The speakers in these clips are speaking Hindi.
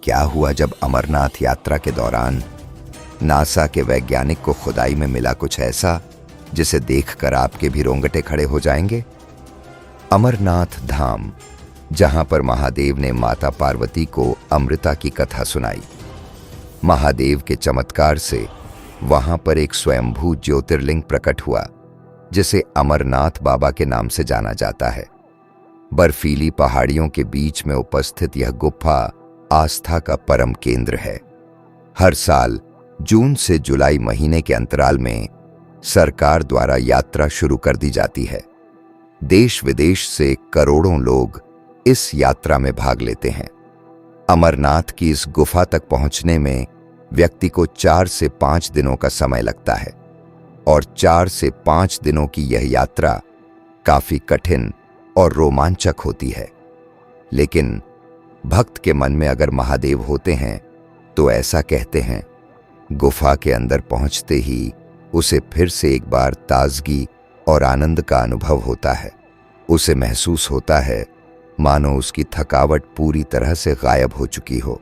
क्या हुआ जब अमरनाथ यात्रा के दौरान नासा के वैज्ञानिक को खुदाई में मिला कुछ ऐसा जिसे देखकर आपके भी रोंगटे खड़े हो जाएंगे। अमरनाथ धाम, जहां पर महादेव ने माता पार्वती को अमृता की कथा सुनाई। महादेव के चमत्कार से वहां पर एक स्वयंभू ज्योतिर्लिंग प्रकट हुआ जिसे अमरनाथ बाबा के नाम से जाना जाता है। बर्फीली पहाड़ियों के बीच में उपस्थित यह गुफा आस्था का परम केंद्र है। हर साल जून से जुलाई महीने के अंतराल में सरकार द्वारा यात्रा शुरू कर दी जाती है। देश विदेश से करोड़ों लोग इस यात्रा में भाग लेते हैं। अमरनाथ की इस गुफा तक पहुंचने में व्यक्ति को 4 से 5 दिनों का समय लगता है और 4 से 5 दिनों की यह यात्रा काफी कठिन और रोमांचक होती है। लेकिन भक्त के मन में अगर महादेव होते हैं तो ऐसा कहते हैं, गुफा के अंदर पहुंचते ही उसे फिर से एक बार ताजगी और आनंद का अनुभव होता है। उसे महसूस होता है मानो उसकी थकावट पूरी तरह से गायब हो चुकी हो।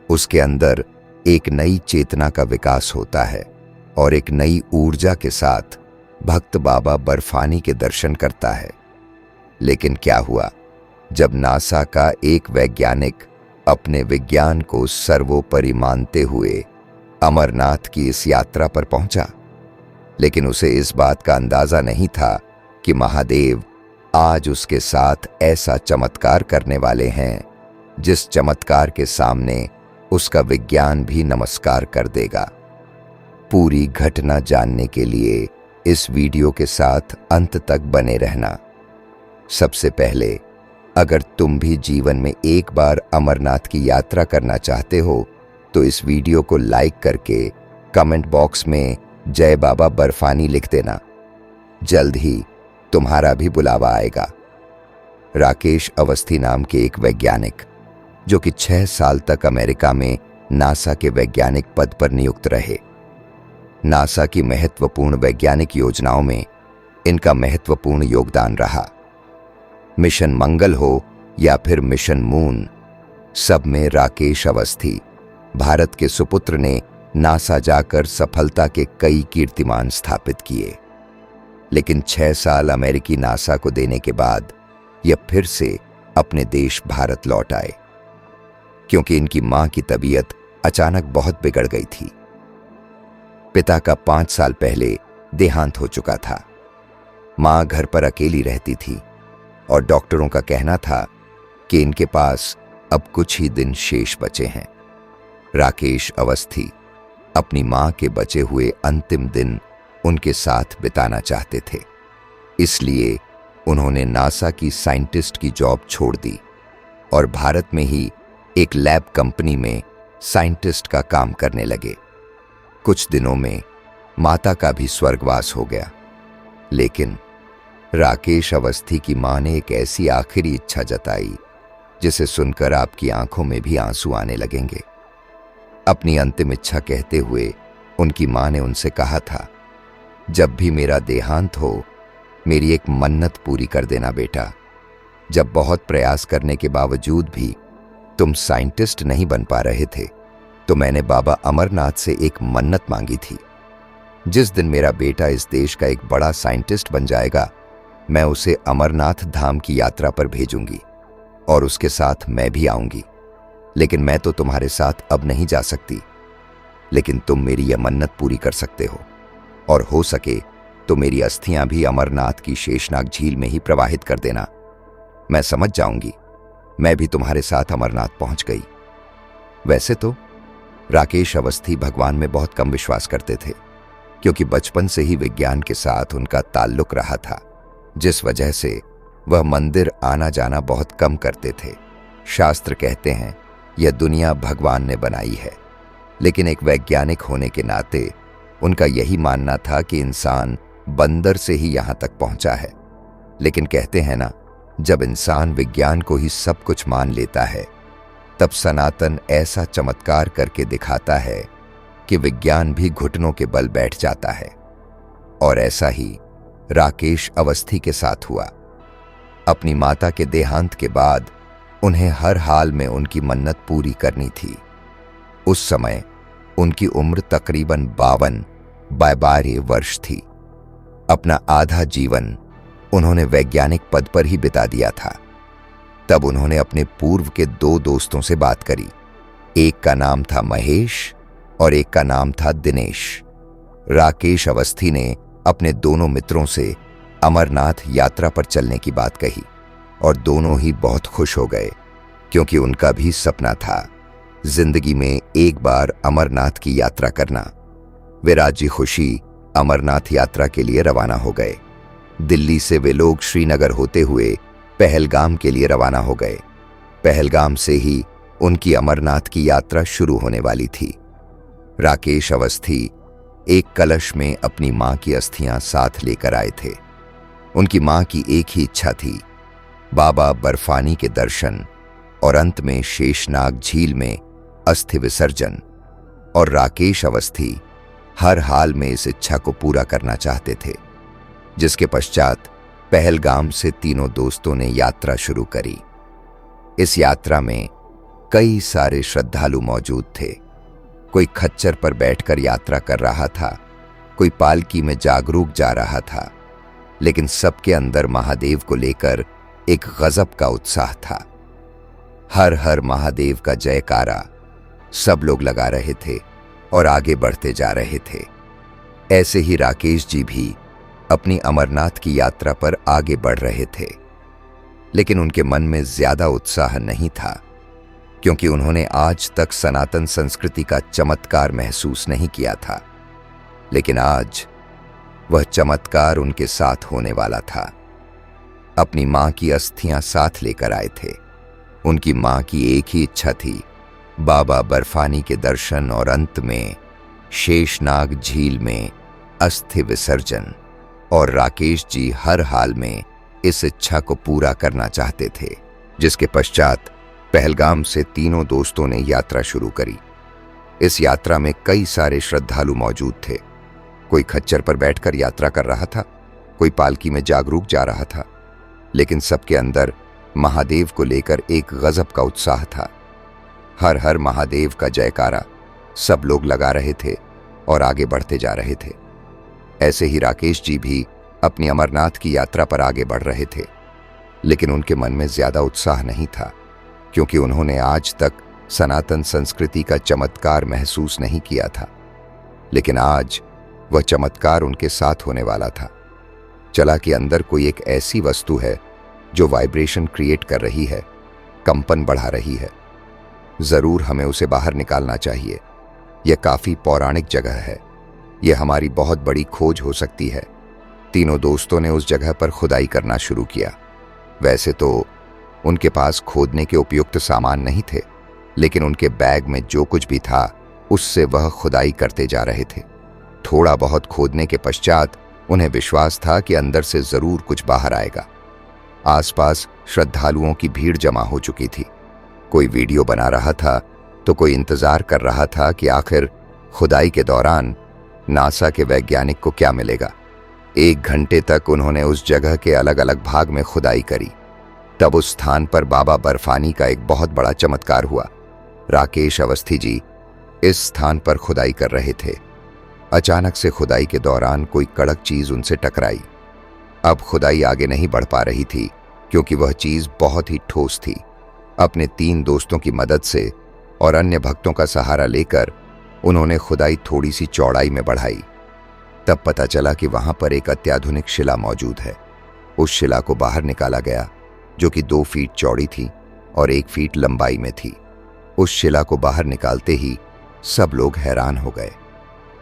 उसके अंदर एक नई चेतना का विकास होता है और एक नई ऊर्जा के साथ भक्त बाबा बर्फानी के दर्शन करता है। लेकिन क्या हुआ जब नासा का एक वैज्ञानिक अपने विज्ञान को सर्वोपरि मानते हुए अमरनाथ की इस यात्रा पर पहुंचा। लेकिन उसे इस बात का अंदाजा नहीं था कि महादेव आज उसके साथ ऐसा चमत्कार करने वाले हैं जिस चमत्कार के सामने उसका विज्ञान भी नमस्कार कर देगा। पूरी घटना जानने के लिए इस वीडियो के साथ अंत तक बने रहना। सबसे पहले, अगर तुम भी जीवन में एक बार अमरनाथ की यात्रा करना चाहते हो तो इस वीडियो को लाइक करके कमेंट बॉक्स में जय बाबा बर्फानी लिख देना। जल्द ही तुम्हारा भी बुलावा आएगा। राकेश अवस्थी नाम के एक वैज्ञानिक, जो कि 6 साल तक अमेरिका में नासा के वैज्ञानिक पद पर नियुक्त रहे। नासा की महत्वपूर्ण वैज्ञानिक योजनाओं में इनका महत्वपूर्ण योगदान रहा। मिशन मंगल हो या फिर मिशन मून, सब में राकेश अवस्थी, भारत के सुपुत्र ने नासा जाकर सफलता के कई कीर्तिमान स्थापित किए। लेकिन 6 साल अमेरिकी नासा को देने के बाद यह फिर से अपने देश भारत लौट आए, क्योंकि इनकी मां की तबीयत अचानक बहुत बिगड़ गई थी। पिता का 5 साल पहले देहांत हो चुका था। मां घर पर अकेली रहती थी और डॉक्टरों का कहना था कि इनके पास अब कुछ ही दिन शेष बचे हैं। राकेश अवस्थी अपनी मां के बचे हुए अंतिम दिन उनके साथ बिताना चाहते थे। इसलिए उन्होंने नासा की साइंटिस्ट की जॉब छोड़ दी और भारत में ही एक लैब कंपनी में साइंटिस्ट का काम करने लगे। कुछ दिनों में माता का भी स्वर्गवास हो गया। लेकिन राकेश अवस्थी की मां ने एक ऐसी आखिरी इच्छा जताई जिसे सुनकर आपकी आंखों में भी आंसू आने लगेंगे। अपनी अंतिम इच्छा कहते हुए उनकी मां ने उनसे कहा था, जब भी मेरा देहांत हो मेरी एक मन्नत पूरी कर देना बेटा। जब बहुत प्रयास करने के बावजूद भी तुम साइंटिस्ट नहीं बन पा रहे थे तो मैंने बाबा अमरनाथ से एक मन्नत मांगी थी। जिस दिन मेरा बेटा इस देश का एक बड़ा साइंटिस्ट बन जाएगा, मैं उसे अमरनाथ धाम की यात्रा पर भेजूंगी और उसके साथ मैं भी आऊंगी। लेकिन मैं तो तुम्हारे साथ अब नहीं जा सकती। लेकिन तुम मेरी यह मन्नत पूरी कर सकते हो और हो सके तो मेरी अस्थियां भी अमरनाथ की शेषनाग झील में ही प्रवाहित कर देना। मैं समझ जाऊंगी मैं भी तुम्हारे साथ अमरनाथ पहुंच गई। वैसे तो राकेश अवस्थी भगवान में बहुत कम विश्वास करते थे, क्योंकि बचपन से ही विज्ञान के साथ उनका ताल्लुक रहा था, जिस वजह से वह मंदिर आना जाना बहुत कम करते थे। शास्त्र कहते हैं यह दुनिया भगवान ने बनाई है, लेकिन एक वैज्ञानिक होने के नाते उनका यही मानना था कि इंसान बंदर से ही यहां तक पहुंचा है। लेकिन कहते हैं ना, जब इंसान विज्ञान को ही सब कुछ मान लेता है तब सनातन ऐसा चमत्कार करके दिखाता है कि विज्ञान भी घुटनों के बल बैठ जाता है। और ऐसा ही राकेश अवस्थी के साथ हुआ। अपनी माता के देहांत के बाद उन्हें हर हाल में उनकी मन्नत पूरी करनी थी। उस समय उनकी उम्र तकरीबन 52 वर्ष थी। अपना आधा जीवन उन्होंने वैज्ञानिक पद पर ही बिता दिया था। तब उन्होंने अपने पूर्व के 2 दोस्तों से बात करी। एक का नाम था महेश और एक का नाम था दिनेश। राकेश अवस्थी ने अपने दोनों मित्रों से अमरनाथ यात्रा पर चलने की बात कही और दोनों ही बहुत खुश हो गए, क्योंकि उनका भी सपना था जिंदगी में एक बार अमरनाथ की यात्रा करना। वे राजी खुशी अमरनाथ यात्रा के लिए रवाना हो गए। दिल्ली से वे लोग श्रीनगर होते हुए पहलगाम के लिए रवाना हो गए। पहलगाम से ही उनकी अमरनाथ की यात्रा शुरू होने वाली थी। राकेश अवस्थी एक कलश में अपनी मां की अस्थियां साथ लेकर आए थे। उनकी मां की एक ही इच्छा थी, बाबा बर्फानी के दर्शन और अंत में शेषनाग झील में अस्थि विसर्जन। और राकेश अवस्थी हर हाल में इस इच्छा को पूरा करना चाहते थे, जिसके पश्चात पहलगाम से तीनों दोस्तों ने यात्रा शुरू करी। इस यात्रा में कई सारे श्रद्धालु मौजूद थे। कोई खच्चर पर बैठकर यात्रा कर रहा था, कोई पालकी में जागरूक जा रहा था, लेकिन सबके अंदर महादेव को लेकर एक गजब का उत्साह था। हर हर महादेव का जयकारा सब लोग लगा रहे थे और आगे बढ़ते जा रहे थे। ऐसे ही राकेश जी भी अपनी अमरनाथ की यात्रा पर आगे बढ़ रहे थे, लेकिन उनके मन में ज्यादा उत्साह नहीं था, क्योंकि उन्होंने आज तक सनातन संस्कृति का चमत्कार महसूस नहीं किया था। लेकिन आज वह चमत्कार उनके साथ होने वाला था। अपनी मां की अस्थियां साथ लेकर आए थे। उनकी मां की एक ही इच्छा थी, बाबा बर्फानी के दर्शन और अंत में शेषनाग झील में अस्थि विसर्जन। और राकेश जी हर हाल में इस इच्छा को पूरा करना चाहते थे, जिसके पश्चात पहलगाम से तीनों दोस्तों ने यात्रा शुरू करी। इस यात्रा में कई सारे श्रद्धालु मौजूद थे। कोई खच्चर पर बैठकर यात्रा कर रहा था, कोई पालकी में जागरूक जा रहा था, लेकिन सबके अंदर महादेव को लेकर एक गजब का उत्साह था। हर हर महादेव का जयकारा सब लोग लगा रहे थे और आगे बढ़ते जा रहे थे। ऐसे ही राकेश जी भी अपनी अमरनाथ की यात्रा पर आगे बढ़ रहे थे, लेकिन उनके मन में ज्यादा उत्साह नहीं था, क्योंकि उन्होंने आज तक सनातन संस्कृति का चमत्कार महसूस नहीं किया था। लेकिन आज वह चमत्कार उनके साथ होने वाला था। चला कि अंदर कोई एक ऐसी वस्तु है जो वाइब्रेशन क्रिएट कर रही है, कंपन बढ़ा रही है। जरूर हमें उसे बाहर निकालना चाहिए। यह काफी पौराणिक जगह है, यह हमारी बहुत बड़ी खोज हो सकती है। तीनों दोस्तों ने उस जगह पर खुदाई करना शुरू किया। वैसे तो उनके पास खोदने के उपयुक्त सामान नहीं थे, लेकिन उनके बैग में जो कुछ भी था उससे वह खुदाई करते जा रहे थे। थोड़ा बहुत खोदने के पश्चात उन्हें विश्वास था कि अंदर से जरूर कुछ बाहर आएगा। आसपास श्रद्धालुओं की भीड़ जमा हो चुकी थी। कोई वीडियो बना रहा था तो कोई इंतजार कर रहा था कि आखिर खुदाई के दौरान नासा के वैज्ञानिक को क्या मिलेगा। 1 घंटे तक उन्होंने उस जगह के अलग अलग भाग में खुदाई करी। तब उस स्थान पर बाबा बर्फानी का एक बहुत बड़ा चमत्कार हुआ। राकेश अवस्थी जी इस स्थान पर खुदाई कर रहे थे। अचानक से खुदाई के दौरान कोई कड़क चीज उनसे टकराई। अब खुदाई आगे नहीं बढ़ पा रही थी, क्योंकि वह चीज बहुत ही ठोस थी। अपने 3 दोस्तों की मदद से और अन्य भक्तों का सहारा लेकर उन्होंने खुदाई थोड़ी सी चौड़ाई में बढ़ाई। तब पता चला कि वहां पर एक अत्याधुनिक शिला मौजूद है। उस शिला को बाहर निकाला गया, जो कि 2 फीट चौड़ी थी और 1 फीट लंबाई में थी। उस शिला को बाहर निकालते ही सब लोग हैरान हो गए,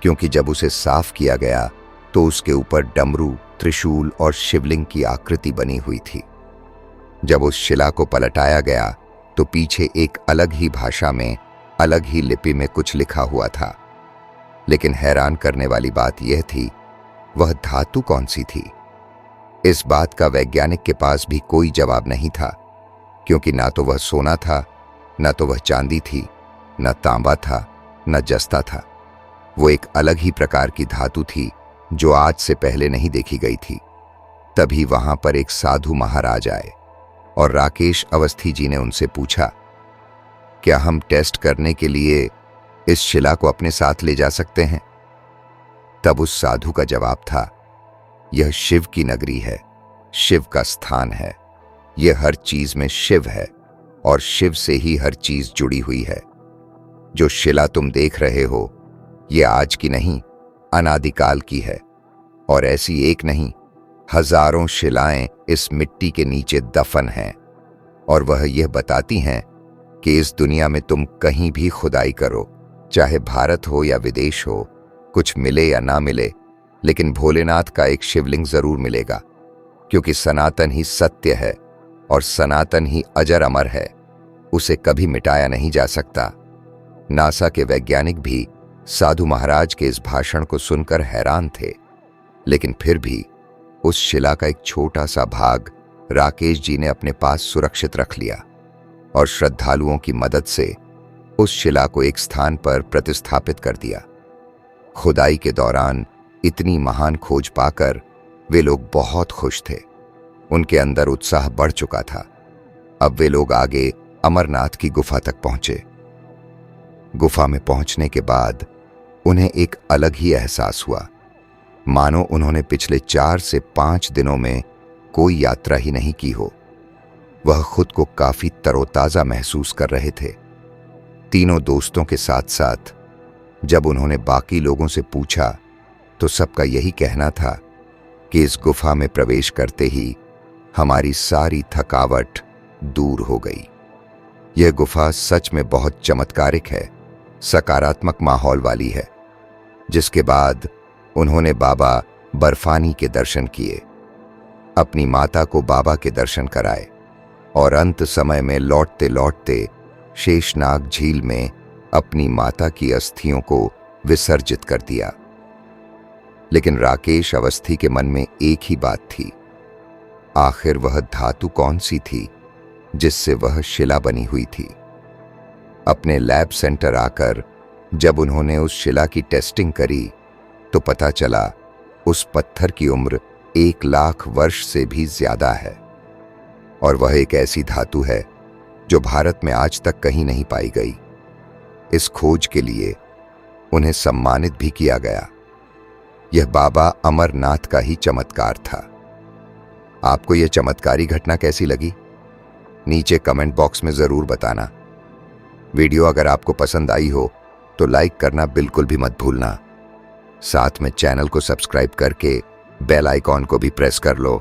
क्योंकि जब उसे साफ किया गया तो उसके ऊपर डमरू, त्रिशूल और शिवलिंग की आकृति बनी हुई थी। जब उस शिला को पलटाया गया तो पीछे एक अलग ही भाषा में, अलग ही लिपि में कुछ लिखा हुआ था। लेकिन हैरान करने वाली बात यह थी, वह धातु कौन सी थी? इस बात का वैज्ञानिक के पास भी कोई जवाब नहीं था, क्योंकि ना तो वह सोना था, न तो वह चांदी थी, न तांबा था, न जस्ता था। वो एक अलग ही प्रकार की धातु थी जो आज से पहले नहीं देखी गई थी। तभी वहां पर एक साधु महाराज आए और राकेश अवस्थी जी ने उनसे पूछा, क्या हम टेस्ट करने के लिए इस शिला को अपने साथ ले जा सकते हैं? तब उस साधु का जवाब था, यह शिव की नगरी है, शिव का स्थान है। यह हर चीज में शिव है और शिव से ही हर चीज जुड़ी हुई है। जो शिला तुम देख रहे हो, यह आज की नहीं, अनादिकाल की है। और ऐसी एक नहीं, हजारों शिलाएं इस मिट्टी के नीचे दफन हैं। और वह यह बताती हैं कि इस दुनिया में तुम कहीं भी खुदाई करो, चाहे भारत हो या विदेश हो, कुछ मिले या ना मिले, लेकिन भोलेनाथ का एक शिवलिंग जरूर मिलेगा, क्योंकि सनातन ही सत्य है और सनातन ही अजर अमर है। उसे कभी मिटाया नहीं जा सकता। नासा के वैज्ञानिक भी साधु महाराज के इस भाषण को सुनकर हैरान थे, लेकिन फिर भी उस शिला का एक छोटा सा भाग राकेश जी ने अपने पास सुरक्षित रख लिया और श्रद्धालुओं की मदद से उस शिला को एक स्थान पर प्रतिस्थापित कर दिया। खुदाई के दौरान इतनी महान खोज पाकर वे लोग बहुत खुश थे। उनके अंदर उत्साह बढ़ चुका था। अब वे लोग आगे अमरनाथ की गुफा तक पहुंचे। गुफा में पहुंचने के बाद उन्हें एक अलग ही एहसास हुआ, मानो उन्होंने पिछले 4 से 5 दिनों में कोई यात्रा ही नहीं की हो। वह खुद को काफी तरोताजा महसूस कर रहे थे। तीनों दोस्तों के साथ साथ जब उन्होंने बाकी लोगों से पूछा तो सबका यही कहना था कि इस गुफा में प्रवेश करते ही हमारी सारी थकावट दूर हो गई। यह गुफा सच में बहुत चमत्कारिक है, सकारात्मक माहौल वाली है। जिसके बाद उन्होंने बाबा बर्फानी के दर्शन किए, अपनी माता को बाबा के दर्शन कराए और अंत समय में लौटते लौटते शेषनाग झील में अपनी माता की अस्थियों को विसर्जित कर दिया। लेकिन राकेश अवस्थी के मन में एक ही बात थी, आखिर वह धातु कौन सी थी जिससे वह शिला बनी हुई थी। अपने लैब सेंटर आकर जब उन्होंने उस शिला की टेस्टिंग करी तो पता चला उस पत्थर की उम्र 1 लाख वर्ष से भी ज्यादा है और वह एक ऐसी धातु है जो भारत में आज तक कहीं नहीं पाई गई। इस खोज के लिए उन्हें सम्मानित भी किया गया। यह बाबा अमरनाथ का ही चमत्कार था। आपको यह चमत्कारी घटना कैसी लगी? नीचे कमेंट बॉक्स में जरूर बताना। वीडियो अगर आपको पसंद आई हो तो लाइक करना बिल्कुल भी मत भूलना। साथ में चैनल को सब्सक्राइब करके बेल आइकॉन को भी प्रेस कर लो